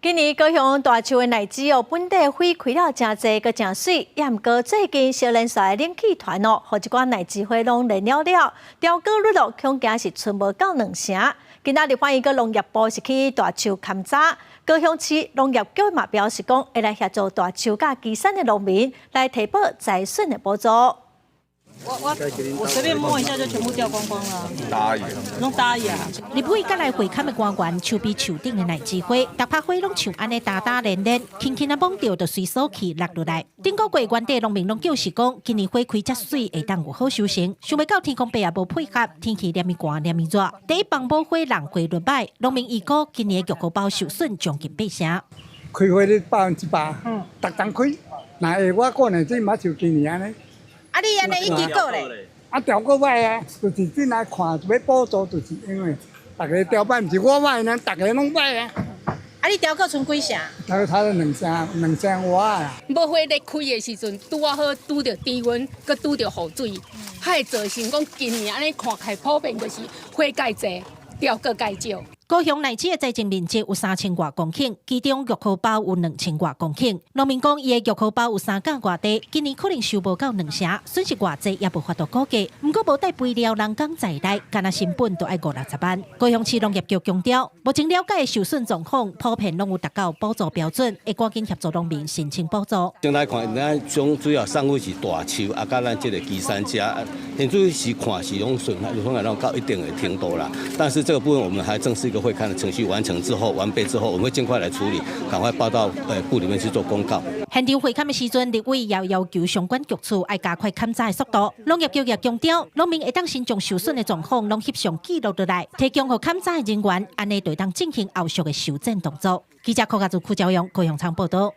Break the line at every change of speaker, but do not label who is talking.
今年高雄大树的奶子本地花开了真侪，佮真水。也毋过最近少年赛的冷气团和一寡奶子花拢冷了了，调价率恐惊是剩无到2成。今仔日欢迎个农业部是去大树勘查，高雄市农业局嘛表示讲，会来协助大树甲基山的农民来提报财损的补助。
我随便摸一下就全部掉光光了。
打野，
弄打野啊！
入尾甲来会勘的官员，树比树顶的奶子花，大拍花拢像安尼打打连连，轻轻啊摸到就随手去落落来。顶个月原地农民拢就是讲，今年花开遮水，会当有好收成。想袂到天公伯也无配合，天气黏咪寒黏咪热，第一帮补花人花落摆，农民预估今年的玉荷包受损将近8成。
开花率100%，逐档开。那下我过年这嘛就今年安尼。
啊，你安尼已经够咧？
啊，调过歹啊，就是进来看要补助，就是因为大家调歹，毋是我歹呢，大家拢歹啊。
啊，你调过剩几成？
差了2成外啊。
无花咧开的时阵，拄啊好拄着低温，佮拄着雨水，还造成讲今年安尼看起来普遍就是花介济，调个介少。
高雄奶子的栽种面积有3000多公顷，其中玉荷包有2000多公顷。农民讲，伊的玉荷包有3甲外地，今年可能收无到2成，损失偌济也无法度估计。不过无带肥料、人工在内，干那成本都要50-60万。高雄市农业局强调，目前了解的受损状况，普遍拢有达到补助标准，会赶紧协助农民申请补助。
先来看，咱主要上位是大树，啊，甲咱这个基山家，现在是看是用损害到一定的程度啦。但是这个部分我们还正是一个会勘的程序完成之后、完备之后，我们会尽快来处理，赶快报到部里面去做公告。
现场会勘的时阵，立委也要求相关局处要加快勘查的速度。农业局也强调，农民会当先将受损的状况拢翕相记录落来，提供给勘查的人员，安尼就当进行后续的修正动作。记者柯家族邱朝阳高雄场报道。